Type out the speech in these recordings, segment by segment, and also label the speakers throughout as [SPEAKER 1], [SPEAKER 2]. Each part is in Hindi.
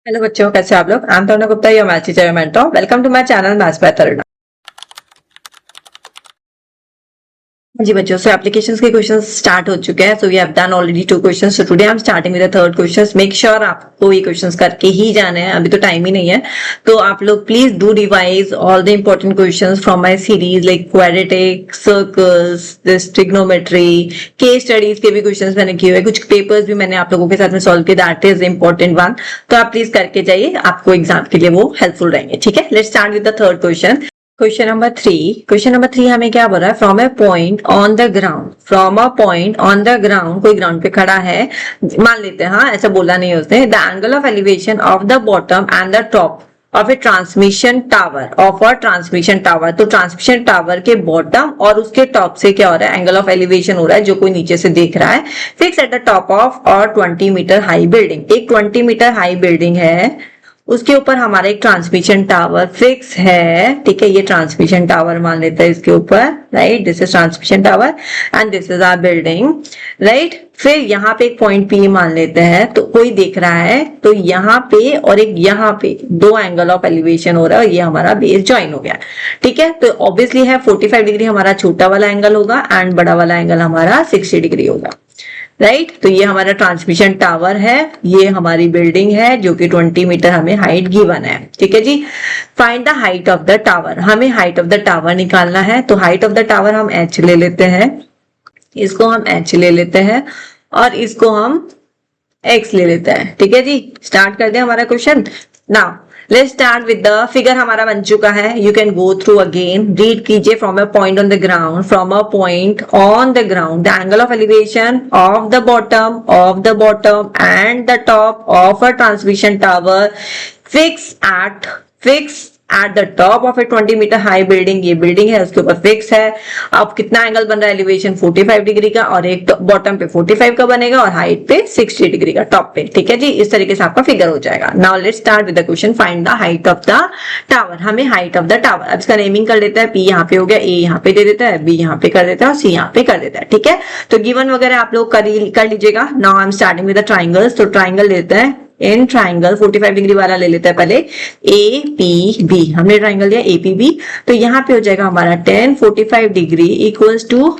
[SPEAKER 1] हेलो बच्चों, कैसे हो आप लोग। I'm Taruna Gupta, your math teacher and mentor. Welcome to my channel Maths by Taruna। जी बच्चों, सो एप्लीकेशंस के क्वेश्चंस स्टार्ट हो चुके हैं। So we have done already 2 questions. So today I am starting with the third questions. Make sure आपको ये क्वेश्चंस करके ही जाने हैं, अभी तो टाइम ही नहीं है। तो आप लोग please do revise all the important questions from my series like quadratic, circles, this trigonometry, case studies के भी क्वेश्चंस मैंने किए हुए, कुछ पेपर्स भी मैंने आप लोगों के साथ में सॉल्व किए। That is important one. तो आप प्लीज करके जाइए, आपको एग्जाम के लिए वो हेल्पफुल रहेंगे। ठीक है, let's start with the third question. Question number 3 हमें क्या बोल रहा है। From a point on the ground, from a point on the ground, कोई ग्राउंड पे खड़ा है, मान लेते हैं, हाँ ऐसा बोला नहीं उसने। The angle of elevation of the bottom and the top of A transmission tower, of a transmission tower. तो ट्रांसमिशन टावर के बॉटम और उसके टॉप से क्या हो रहा है, एंगल ऑफ एलिवेशन हो रहा है, जो कोई नीचे से देख रहा है। Fix at the top of और 20 मीटर हाई बिल्डिंग, एक 20 मीटर हाई बिल्डिंग है, उसके ऊपर हमारा एक ट्रांसमिशन टावर फिक्स है। ठीक है, ये ट्रांसमिशन टावर मान लेते हैं इसके ऊपर, right. This is transmission tower and this is our building, right. फिर यहाँ पे एक पॉइंट पी मान लेते हैं, तो कोई देख रहा है, तो यहाँ पे और एक यहाँ पे दो एंगल ऑफ एलिवेशन हो रहा है और ये हमारा बेस ज्वाइन हो गया। ठीक है, तो ऑब्वियसली है 45 डिग्री हमारा छोटा वाला एंगल होगा एंड बड़ा वाला एंगल हमारा 60 डिग्री होगा, राइट। तो ये हमारा ट्रांसमिशन टावर है, ये हमारी बिल्डिंग है जो कि 20 मीटर हमें हाइट गिवन है। ठीक है जी। Find the height of the tower, हमें हाइट ऑफ द टावर निकालना है। तो हाइट ऑफ द टावर हम h ले लेते हैं, इसको हम h ले लेते हैं और इसको हम x ले लेते हैं। ठीक है जी, स्टार्ट कर दें हमारा question. Now let's start with the figure, हमारा बन चुका है। You can go through again, read कीजिए। From a point on the ground, from a point on the ground, the angle of elevation of the bottom and the top of a transmission tower fix at the top of a 20 meter high building, ये बिल्डिंग है उसके ऊपर फिक्स है। अब कितना एंगल बन रहा है, एलिवेशन 45 डिग्री का और एक बॉटम पे 45 का बनेगा और हाइट पे 60 डिग्री का टॉप पे। ठीक है जी, इस तरीके से आपका फिगर हो जाएगा। Now let's start with the question, find the height of the tower. हमें हाइट ऑफ द टावर, अब इसका नेमिंग कर लेते हैं। पी यहाँ पे हो गया, ए यहाँ पे दे देता है, बी यहाँ पे कर देता है और सी यहाँ पे कर देता है। ठीक है, तो गिवन वगैरह आप लोग कर लीजिएगा। Now I am starting with the triangles. तो ट्राइंगल लेते हैं, इन ट्राइंगल 45 डिग्री वाला ले लेता है पहले, ए पी बी। हमने ट्राइंगल लिया ए पी बी, तो यहाँ पे हो जाएगा हमारा 10 45 degree equals to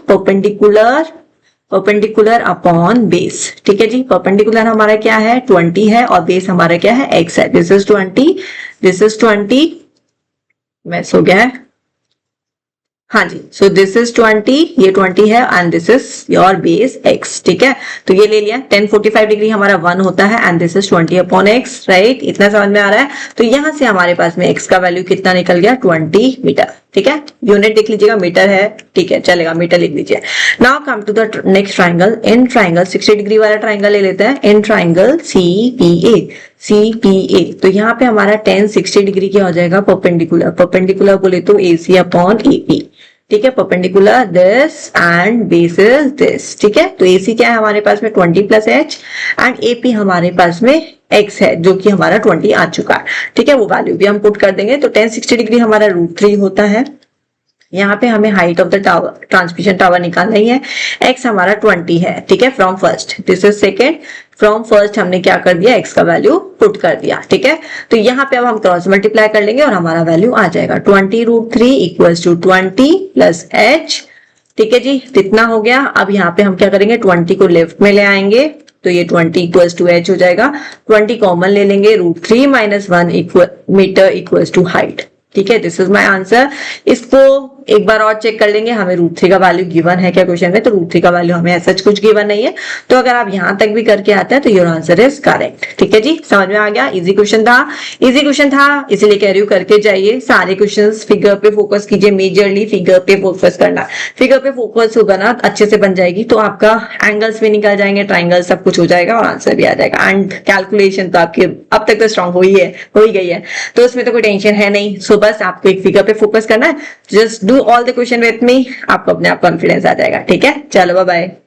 [SPEAKER 1] perpendicular upon base. ठीक है जी, परपेंडिकुलर हमारा क्या है 20 है और बेस हमारा क्या है x है। This is 20, this is 20, match हो गया है, हाँ जी। सो दिस इज 20, ये 20 है and this is your base x। ठीक है, तो ये ले लिया। 10 45 डिग्री हमारा 1 होता है and this is 20 upon x, right. इतना समझ में आ रहा है। तो यहां से हमारे पास में x का वैल्यू कितना निकल गया, 20 मीटर। ठीक है, यूनिट देख लीजिएगा, मीटर है। ठीक है, चलेगा, मीटर लिख लीजिए। Now come to the next triangle. In triangle 60 degree वाला ट्राइंगल ले लेते हैं। इन ट्राइंगल CPA, तो यहाँ पे हमारा 10 60 डिग्री क्या हो जाएगा, परपेंडिकुलर बोले तो AC अपॉन AP। ठीक है, perpendicular this and base is this. ठीक है, तो AC क्या है हमारे पास में 20 प्लस h एंड AP हमारे पास में x है जो कि हमारा 20 आ चुका है। ठीक है, वो वैल्यू भी हम पुट कर देंगे। तो 10 60 डिग्री हमारा √3 होता है। यहाँ पे हमें height of the tower, transmission tower निकालना ही है। x हमारा 20 है। ठीक है, from first, this is second, from first हमने क्या कर दिया, x का वैल्यू पुट कर दिया। ठीक है, तो यहाँ पे अब हम क्रॉस मल्टीप्लाई कर लेंगे और हमारा वैल्यू आ जाएगा 20√3 इक्वल्स टू 20 प्लस h। ठीक है जी, कितना हो गया। अब यहाँ पे हम क्या करेंगे, 20 को लेफ्ट में ले आएंगे, तो ये 20 इक्वल्स टू h हो जाएगा। 20 कॉमन ले लेंगे, √3 - 1 मीटर इक्वल्स टू हाइट। ठीक है, दिस इज माय आंसर। इसको एक बार और चेक कर लेंगे, हमें √3 का वैल्यू गिवन है क्या क्वेश्चन में, तो √3 का वैल्यू हमें ऐसा कुछ गिवन नहीं है। तो अगर आप यहां तक भी करके आते हैं तो योर आंसर इज करेक्ट। ठीक है जी, समझ में आ गया। इजी क्वेश्चन था, इसीलिए कह रही हूँ करके जाइए सारे क्वेश्चंस। फिगर पे फोकस कीजिए, मेजरली फिगर पे फोकस करना। फिगर पे फोकस होगा ना, अच्छे से बन जाएगी, तो आपका एंगल्स भी निकल जाएंगे, ट्राइंगल सब कुछ हो जाएगा और आंसर भी आ जाएगा। एंड कैलकुलेशन तो आपकी अब तक तो स्ट्रॉन्ग हो ही गई है, तो उसमें तो कोई टेंशन है नहीं। सो बस आपको एक फिगर पे फोकस करना है, just do all the question with me, आपको अपने आप कॉन्फिडेंस आ जाएगा। ठीक है, चलो बाय बाय।